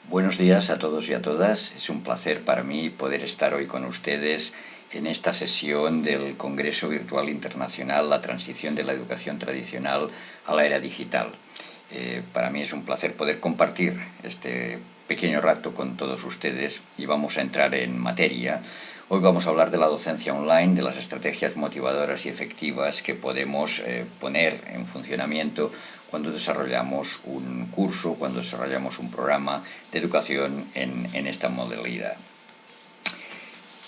Buenos días a todos y a todas. Es un placer para mí poder estar hoy con ustedes en esta sesión del Congreso Virtual Internacional La Transición de la Educación Tradicional a la Era Digital. Para mí es un placer poder compartir este pequeño rato con todos ustedes y vamos a entrar en materia. Hoy vamos a hablar de la docencia online, de las estrategias motivadoras y efectivas que podemos poner en funcionamiento cuando desarrollamos un curso, cuando desarrollamos un programa de educación en esta modalidad.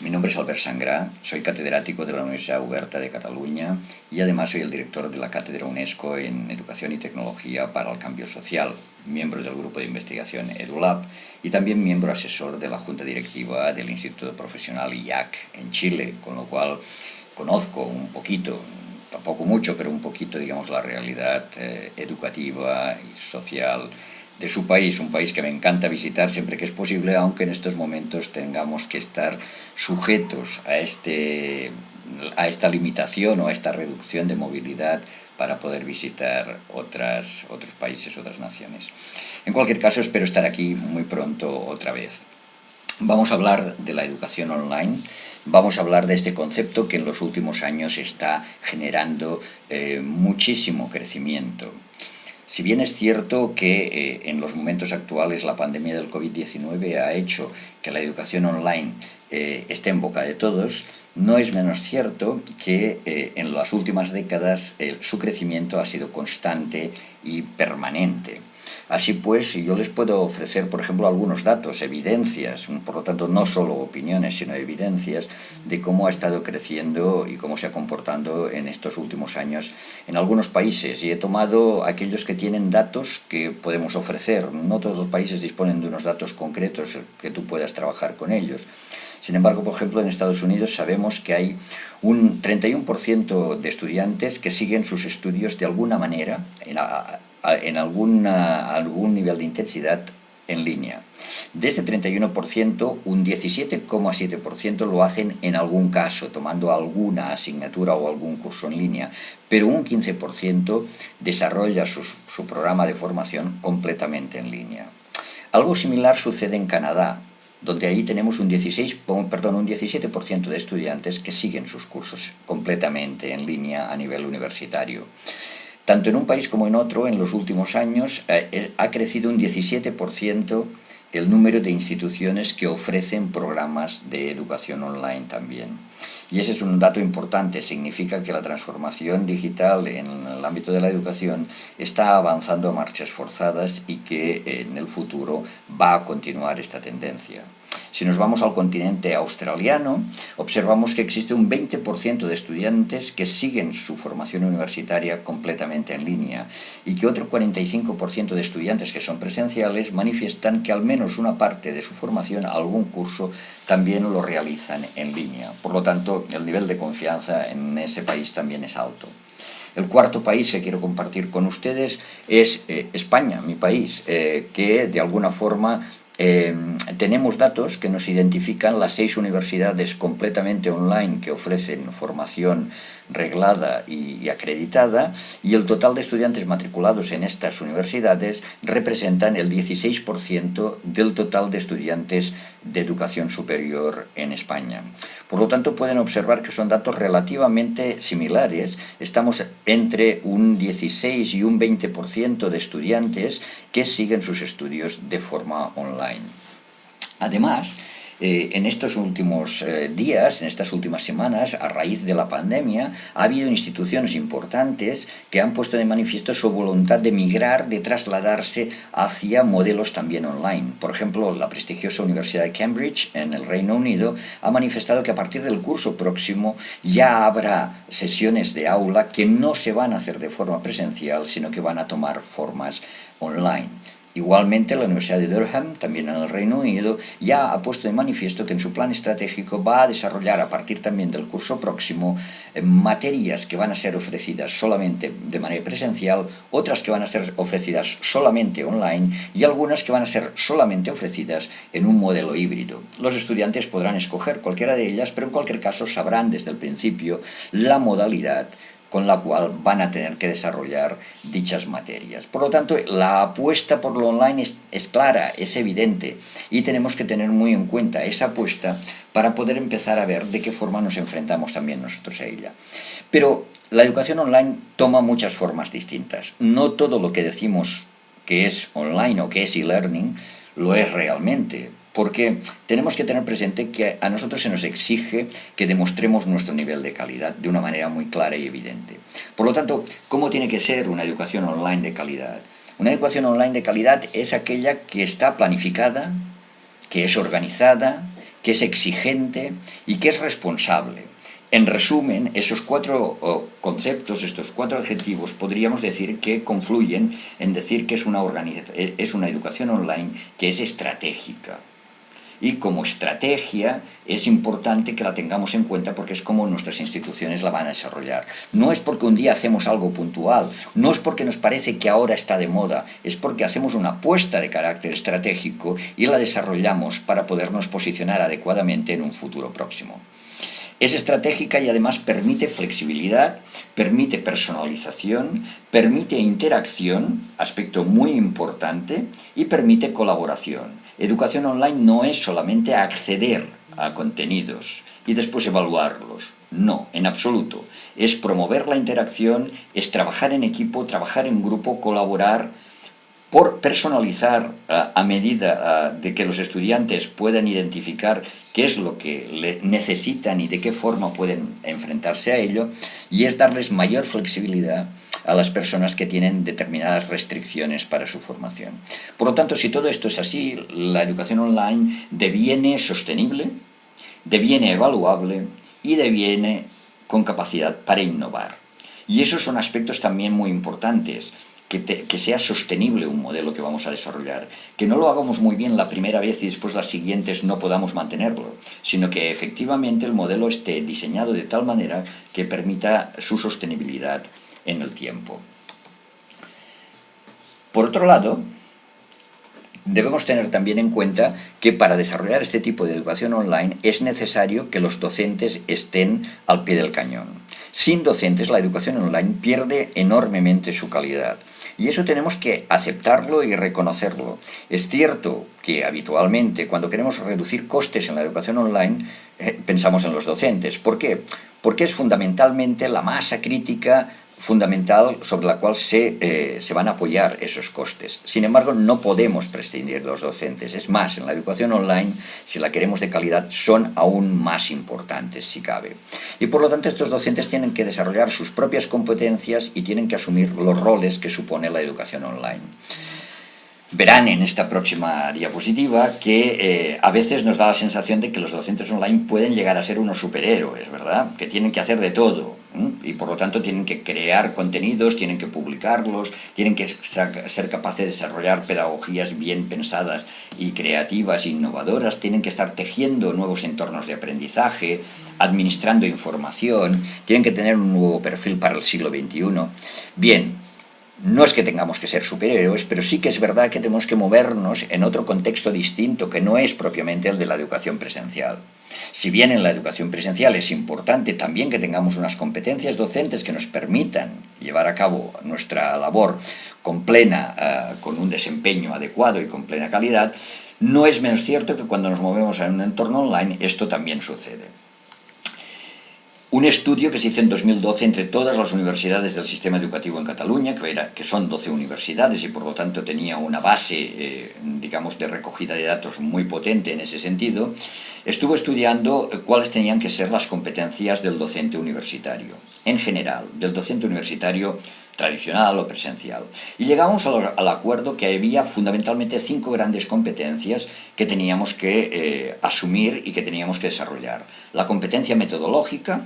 Mi nombre es Albert Sangrà, soy catedrático de la Universidad Oberta de Cataluña y además soy el director de la Cátedra UNESCO en Educación y Tecnología para el Cambio Social, miembro del grupo de investigación EduLab y también miembro asesor de la Junta Directiva del Instituto Profesional IAC en Chile, con lo cual conozco un poquito, tampoco mucho, pero un poquito, digamos, la realidad educativa y social de su país, un país que me encanta visitar siempre que es posible, aunque en estos momentos tengamos que estar sujetos a esta limitación o a esta reducción de movilidad para poder visitar otros países, otras naciones. En cualquier caso, espero estar aquí muy pronto otra vez. Vamos a hablar de la educación online, vamos a hablar de este concepto que en los últimos años está generando muchísimo crecimiento. Si bien es cierto que en los momentos actuales la pandemia del COVID-19 ha hecho que la educación online esté en boca de todos, no es menos cierto que en las últimas décadas su crecimiento ha sido constante y permanente. Así pues, yo les puedo ofrecer, por ejemplo, algunos datos, evidencias, por lo tanto no solo opiniones, sino evidencias de cómo ha estado creciendo y cómo se ha comportado en estos últimos años en algunos países. Y he tomado aquellos que tienen datos que podemos ofrecer. No todos los países disponen de unos datos concretos que tú puedas trabajar con ellos. Sin embargo, por ejemplo, en Estados Unidos sabemos que hay un 31% de estudiantes que siguen sus estudios de alguna manera, en algún nivel de intensidad en línea. De este 31%, un 17,7% lo hacen en algún caso, tomando alguna asignatura o algún curso en línea, pero un 15% desarrolla su programa de formación completamente en línea. Algo similar sucede en Canadá, donde ahí tenemos un 17% de estudiantes que siguen sus cursos completamente en línea a nivel universitario. Tanto en un país como en otro, en los últimos años, ha crecido un 17% el número de instituciones que ofrecen programas de educación online también. Y ese es un dato importante, significa que la transformación digital en el ámbito de la educación está avanzando a marchas forzadas y que en el futuro va a continuar esta tendencia. Si nos vamos al continente australiano, observamos que existe un 20% de estudiantes que siguen su formación universitaria completamente en línea y que otro 45% de estudiantes que son presenciales manifiestan que al menos una parte de su formación, algún curso, también lo realizan en línea. Por lo tanto, el nivel de confianza en ese país también es alto. El cuarto país que quiero compartir con ustedes es España, mi país, que de alguna forma tenemos datos que nos identifican las 6 universidades completamente online que ofrecen formación reglada y acreditada, y el total de estudiantes matriculados en estas universidades representan el 16% del total de estudiantes de educación superior en España. Por lo tanto, pueden observar que son datos relativamente similares. Estamos entre un 16 y un 20% de estudiantes que siguen sus estudios de forma online. Además, en estos últimos días, en estas últimas semanas, a raíz de la pandemia, ha habido instituciones importantes que han puesto de manifiesto su voluntad de migrar, de trasladarse hacia modelos también online. Por ejemplo, la prestigiosa Universidad de Cambridge, en el Reino Unido, ha manifestado que a partir del curso próximo ya habrá sesiones de aula que no se van a hacer de forma presencial, sino que van a tomar formas online. Igualmente, la Universidad de Durham, también en el Reino Unido, ya ha puesto de manifiesto que en su plan estratégico va a desarrollar a partir también del curso próximo materias que van a ser ofrecidas solamente de manera presencial, otras que van a ser ofrecidas solamente online y algunas que van a ser solamente ofrecidas en un modelo híbrido. Los estudiantes podrán escoger cualquiera de ellas, pero en cualquier caso sabrán desde el principio la modalidad con la cual van a tener que desarrollar dichas materias. Por lo tanto, la apuesta por lo online es clara, es evidente, y tenemos que tener muy en cuenta esa apuesta para poder empezar a ver de qué forma nos enfrentamos también nosotros a ella. Pero la educación online toma muchas formas distintas. No todo lo que decimos que es online o que es e-learning lo es realmente, porque tenemos que tener presente que a nosotros se nos exige que demostremos nuestro nivel de calidad de una manera muy clara y evidente. Por lo tanto, ¿cómo tiene que ser una educación online de calidad? Una educación online de calidad es aquella que está planificada, que es organizada, que es exigente y que es responsable. En resumen, esos cuatro conceptos, estos cuatro adjetivos, podríamos decir que confluyen en decir que es una educación online que es estratégica. Y como estrategia es importante que la tengamos en cuenta porque es como nuestras instituciones la van a desarrollar. No es porque un día hacemos algo puntual, no es porque nos parece que ahora está de moda, es porque hacemos una apuesta de carácter estratégico y la desarrollamos para podernos posicionar adecuadamente en un futuro próximo. Es estratégica y además permite flexibilidad, permite personalización, permite interacción, aspecto muy importante, y permite colaboración. Educación online no es solamente acceder a contenidos y después evaluarlos. No, en absoluto. Es promover la interacción, es trabajar en equipo, trabajar en grupo, colaborar, por personalizar a medida de que los estudiantes puedan identificar qué es lo que necesitan y de qué forma pueden enfrentarse a ello, y es darles mayor flexibilidad a las personas que tienen determinadas restricciones para su formación. Por lo tanto, si todo esto es así, la educación online deviene sostenible, deviene evaluable y deviene con capacidad para innovar. Y esos son aspectos también muy importantes. Que sea sostenible un modelo que vamos a desarrollar, que no lo hagamos muy bien la primera vez y después las siguientes no podamos mantenerlo, sino que efectivamente el modelo esté diseñado de tal manera que permita su sostenibilidad en el tiempo. Por otro lado, debemos tener también en cuenta que para desarrollar este tipo de educación online es necesario que los docentes estén al pie del cañón. Sin docentes, la educación online pierde enormemente su calidad. Y eso tenemos que aceptarlo y reconocerlo. Es cierto que habitualmente cuando queremos reducir costes en la educación online pensamos en los docentes. ¿Por qué? Porque es fundamentalmente la masa crítica fundamental sobre la cual se van a apoyar esos costes. Sin embargo, no podemos prescindir de los docentes. Es más, en la educación online, si la queremos de calidad, son aún más importantes, si cabe. Y por lo tanto, estos docentes tienen que desarrollar sus propias competencias y tienen que asumir los roles que supone la educación online. Verán en esta próxima diapositiva que a veces nos da la sensación de que los docentes online pueden llegar a ser unos superhéroes, ¿verdad? Que tienen que hacer de todo, y por lo tanto tienen que crear contenidos, tienen que publicarlos, tienen que ser capaces de desarrollar pedagogías bien pensadas y creativas e innovadoras, tienen que estar tejiendo nuevos entornos de aprendizaje, administrando información, tienen que tener un nuevo perfil para el siglo XXI. Bien, no es que tengamos que ser superhéroes, pero sí que es verdad que tenemos que movernos en otro contexto distinto que no es propiamente el de la educación presencial. Si bien en la educación presencial es importante también que tengamos unas competencias docentes que nos permitan llevar a cabo nuestra labor con un desempeño adecuado y con plena calidad, no es menos cierto que cuando nos movemos en un entorno online esto también sucede. Un estudio que se hizo en 2012 entre todas las universidades del sistema educativo en Cataluña, que son 12 universidades y por lo tanto tenía una base, de recogida de datos muy potente en ese sentido, estuvo estudiando cuáles tenían que ser las competencias del docente universitario, en general, del docente universitario tradicional o presencial. Y llegamos al acuerdo que había fundamentalmente 5 grandes competencias que teníamos que asumir y que teníamos que desarrollar. La competencia metodológica,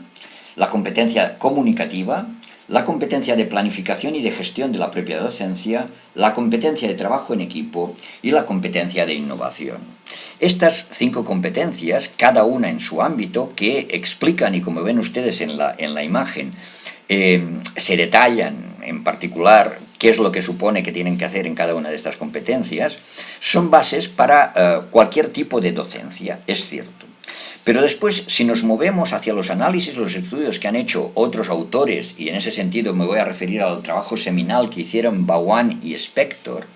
la competencia comunicativa, la competencia de planificación y de gestión de la propia docencia, la competencia de trabajo en equipo y la competencia de innovación. Estas 5 competencias, cada una en su ámbito, que explican, y como ven ustedes en la imagen, se detallan en particular qué es lo que supone que tienen que hacer en cada una de estas competencias, son bases para cualquier tipo de docencia, es cierto. Pero después, si nos movemos hacia los análisis, los estudios que han hecho otros autores, y en ese sentido me voy a referir al trabajo seminal que hicieron Bawan y Spector,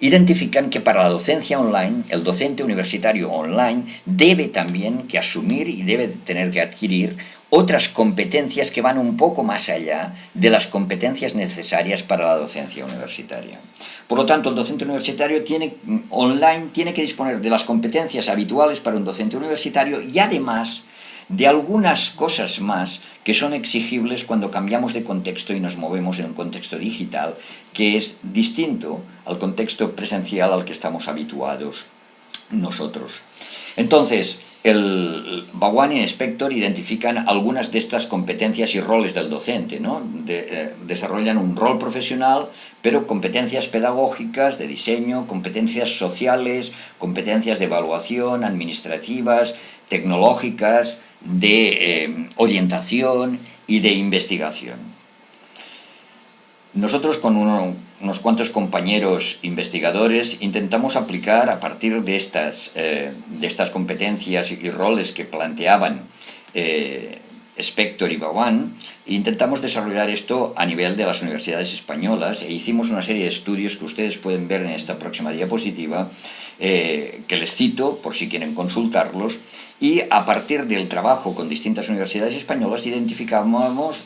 identifican que para la docencia online, el docente universitario online debe también que asumir y debe tener que adquirir otras competencias que van un poco más allá de las competencias necesarias para la docencia universitaria. Por lo tanto, el docente universitario online tiene que disponer de las competencias habituales para un docente universitario y además de algunas cosas más que son exigibles cuando cambiamos de contexto y nos movemos en un contexto digital que es distinto al contexto presencial al que estamos habituados nosotros. Entonces, el Bawan y Spector identifican algunas de estas competencias y roles del docente, ¿no? Desarrollan un rol profesional, pero competencias pedagógicas, de diseño, competencias sociales, competencias de evaluación, administrativas, tecnológicas, de orientación y de investigación. Nosotros con unos cuantos compañeros investigadores intentamos aplicar a partir de estas competencias y roles que planteaban Spector y Bawan, intentamos desarrollar esto a nivel de las universidades españolas e hicimos una serie de estudios que ustedes pueden ver en esta próxima diapositiva, que les cito por si quieren consultarlos, y a partir del trabajo con distintas universidades españolas identificamos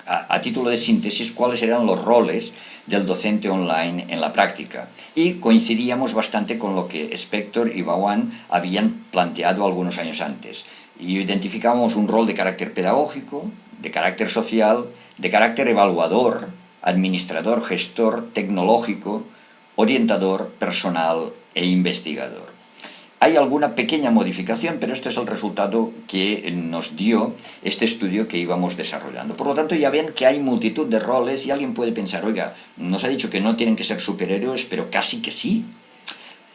a título de síntesis cuáles eran los roles del docente online en la práctica. Y coincidíamos bastante con lo que Spector y Bawan habían planteado algunos años antes. Y identificábamos un rol de carácter pedagógico, de carácter social, de carácter evaluador, administrador, gestor, tecnológico, orientador, personal e investigador. Hay alguna pequeña modificación, pero este es el resultado que nos dio este estudio que íbamos desarrollando. Por lo tanto, ya ven que hay multitud de roles y alguien puede pensar, oiga, nos ha dicho que no tienen que ser superhéroes, pero casi que sí.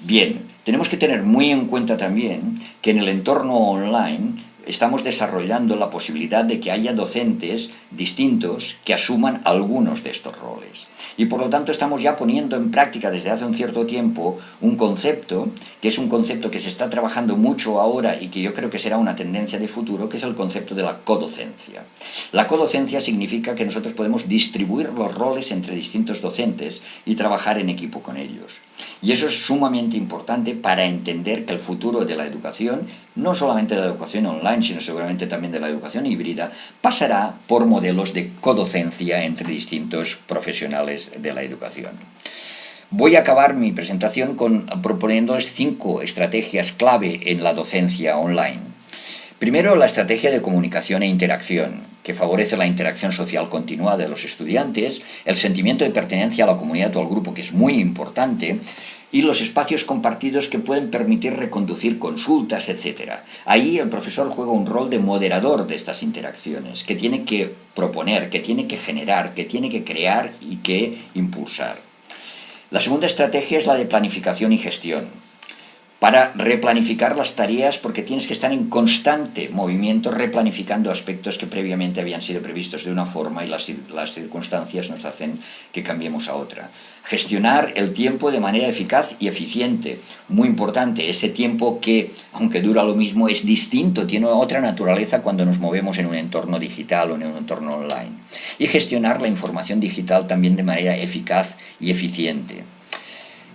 Bien, tenemos que tener muy en cuenta también que en el entorno online estamos desarrollando la posibilidad de que haya docentes distintos que asuman algunos de estos roles. Y por lo tanto estamos ya poniendo en práctica desde hace un cierto tiempo un concepto, que es un concepto que se está trabajando mucho ahora y que yo creo que será una tendencia de futuro, que es el concepto de la codocencia. La codocencia significa que nosotros podemos distribuir los roles entre distintos docentes y trabajar en equipo con ellos. Y eso es sumamente importante para entender que el futuro de la educación, no solamente de la educación online, sino seguramente también de la educación híbrida, pasará por modelos de codocencia entre distintos profesionales de la educación. Voy a acabar mi presentación proponiéndoles 5 estrategias clave en la docencia online. Primero, la estrategia de comunicación e interacción, que favorece la interacción social continuada de los estudiantes, el sentimiento de pertenencia a la comunidad o al grupo, que es muy importante, y los espacios compartidos que pueden permitir reconducir consultas, etc. Ahí el profesor juega un rol de moderador de estas interacciones, que tiene que proponer, que tiene que generar, que tiene que crear y que impulsar. La segunda estrategia es la de planificación y gestión, para replanificar las tareas, porque tienes que estar en constante movimiento replanificando aspectos que previamente habían sido previstos de una forma y las circunstancias nos hacen que cambiemos a otra. Gestionar el tiempo de manera eficaz y eficiente, muy importante, ese tiempo que, aunque dura lo mismo, es distinto, tiene otra naturaleza cuando nos movemos en un entorno digital o en un entorno online. Y gestionar la información digital también de manera eficaz y eficiente.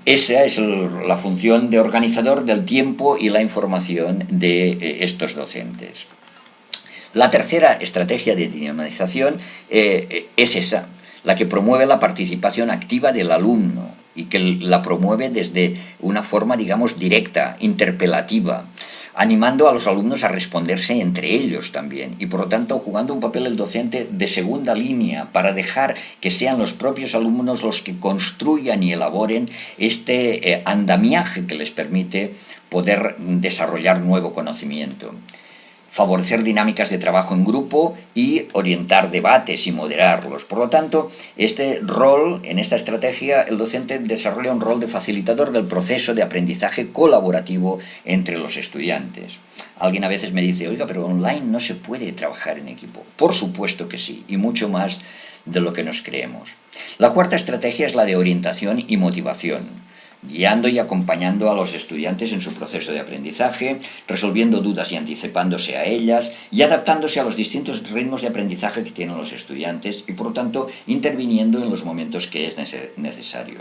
Esa es la función de organizador del tiempo y la información de estos docentes. La tercera estrategia de dinamización es esa, la que promueve la participación activa del alumno y que la promueve desde una forma, digamos, directa, interpelativa, animando a los alumnos a responderse entre ellos también y por lo tanto jugando un papel el docente de segunda línea para dejar que sean los propios alumnos los que construyan y elaboren este andamiaje que les permite poder desarrollar nuevo conocimiento. Favorecer dinámicas de trabajo en grupo y orientar debates y moderarlos. Por lo tanto, este rol, en esta estrategia, el docente desarrolla un rol de facilitador del proceso de aprendizaje colaborativo entre los estudiantes. Alguien a veces me dice, oiga, pero online no se puede trabajar en equipo. Por supuesto que sí, y mucho más de lo que nos creemos. La cuarta estrategia es la de orientación y motivación. guiando y acompañando a los estudiantes en su proceso de aprendizaje, resolviendo dudas y anticipándose a ellas y adaptándose a los distintos ritmos de aprendizaje que tienen los estudiantes y, por lo tanto, interviniendo en los momentos que es necesario.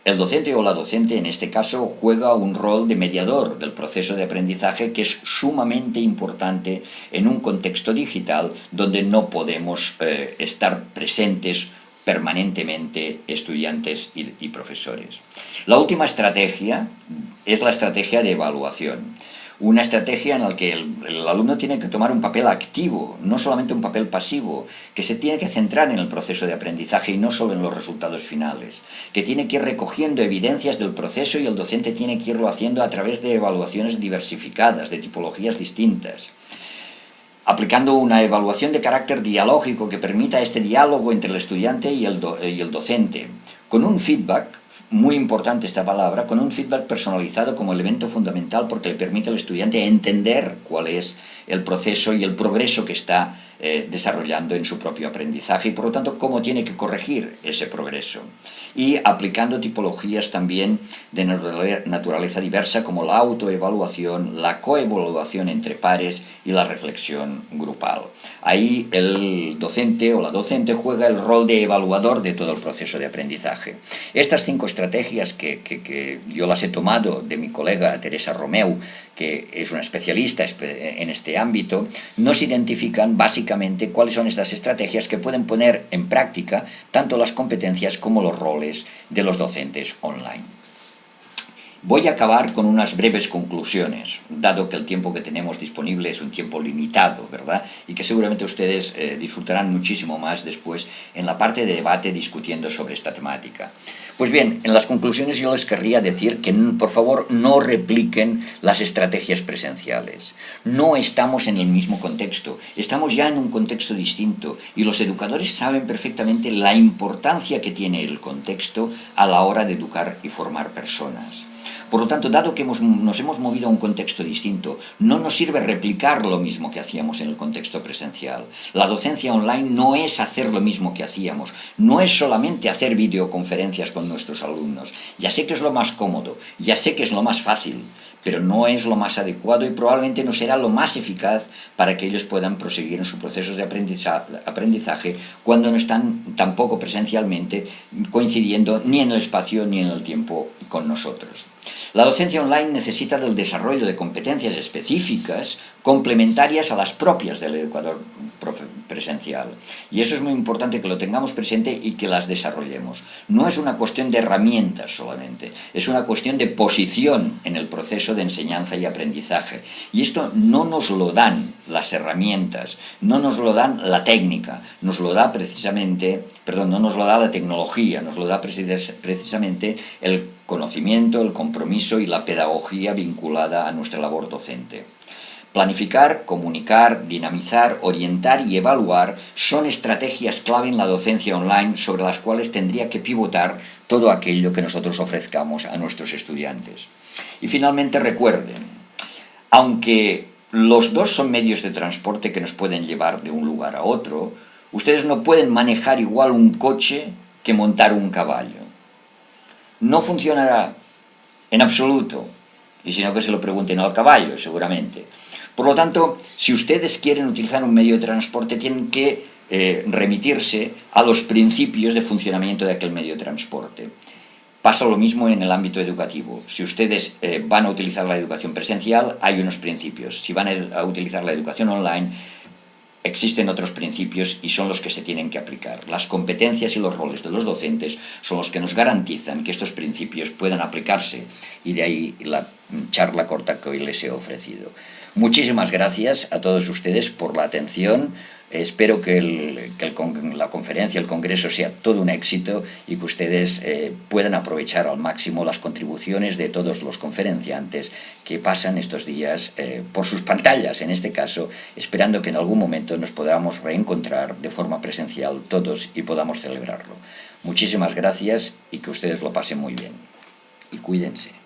El docente o la docente, en este caso, juega un rol de mediador del proceso de aprendizaje que es sumamente importante en un contexto digital donde no podemos estar presentes permanentemente estudiantes y profesores. La última estrategia es la estrategia de evaluación. Una estrategia en la que el alumno tiene que tomar un papel activo, no solamente un papel pasivo, que se tiene que centrar en el proceso de aprendizaje y no solo en los resultados finales, que tiene que ir recogiendo evidencias del proceso y el docente tiene que irlo haciendo a través de evaluaciones diversificadas, de tipologías distintas, aplicando una evaluación de carácter dialógico que permita este diálogo entre el estudiante y el docente, con un feedback, muy importante esta palabra, con un feedback personalizado como elemento fundamental porque le permite al estudiante entender cuál es el proceso y el progreso que está desarrollando en su propio aprendizaje y por lo tanto cómo tiene que corregir ese progreso. Y aplicando tipologías también de naturaleza diversa como la autoevaluación, la coevaluación entre pares y la reflexión grupal. Ahí el docente o la docente juega el rol de evaluador de todo el proceso de aprendizaje. Estas 5 estrategias que yo las he tomado de mi colega Teresa Romeu, que es una especialista en este ámbito, nos identifican básicamente cuáles son estas estrategias que pueden poner en práctica tanto las competencias como los roles de los docentes online. Voy a acabar con unas breves conclusiones, dado que el tiempo que tenemos disponible es un tiempo limitado, ¿verdad? Y que seguramente ustedes disfrutarán muchísimo más después en la parte de debate discutiendo sobre esta temática. Pues bien, en las conclusiones yo les querría decir que, por favor, no repliquen las estrategias presenciales. No estamos en el mismo contexto, estamos ya en un contexto distinto y los educadores saben perfectamente la importancia que tiene el contexto a la hora de educar y formar personas. Por lo tanto, dado que nos hemos movido a un contexto distinto, no nos sirve replicar lo mismo que hacíamos en el contexto presencial. La docencia online no es hacer lo mismo que hacíamos, no es solamente hacer videoconferencias con nuestros alumnos. Ya sé que es lo más cómodo, ya sé que es lo más fácil, pero no es lo más adecuado y probablemente no será lo más eficaz para que ellos puedan proseguir en sus procesos de aprendizaje cuando no están tampoco presencialmente coincidiendo ni en el espacio ni en el tiempo con nosotros. La docencia online necesita del desarrollo de competencias específicas complementarias a las propias del educador presencial. Y eso es muy importante que lo tengamos presente y que las desarrollemos. No es una cuestión de herramientas solamente, es una cuestión de posición en el proceso de enseñanza y aprendizaje. Y esto no nos lo dan las herramientas, no nos lo dan la técnica, nos lo da precisamente, no nos lo da la tecnología, nos lo da precisamente el conocimiento, el compromiso y la pedagogía vinculada a nuestra labor docente. Planificar, comunicar, dinamizar, orientar y evaluar son estrategias clave en la docencia online sobre las cuales tendría que pivotar todo aquello que nosotros ofrezcamos a nuestros estudiantes. Y finalmente recuerden, aunque los dos son medios de transporte que nos pueden llevar de un lugar a otro, ustedes no pueden manejar igual un coche que montar un caballo. No funcionará en absoluto, y si no que se lo pregunten al caballo, seguramente. Por lo tanto, si ustedes quieren utilizar un medio de transporte, tienen que remitirse a los principios de funcionamiento de aquel medio de transporte. Pasa lo mismo en el ámbito educativo. Si ustedes van a utilizar la educación presencial, hay unos principios. Si van a utilizar la educación online, existen otros principios y son los que se tienen que aplicar. Las competencias y los roles de los docentes son los que nos garantizan que estos principios puedan aplicarse y de ahí la charla corta que hoy les he ofrecido. Muchísimas gracias a todos ustedes por la atención. Espero que la conferencia, el congreso sea todo un éxito y que ustedes puedan aprovechar al máximo las contribuciones de todos los conferenciantes que pasan estos días por sus pantallas, en este caso, esperando que en algún momento nos podamos reencontrar de forma presencial todos y podamos celebrarlo. Muchísimas gracias y que ustedes lo pasen muy bien. Y cuídense.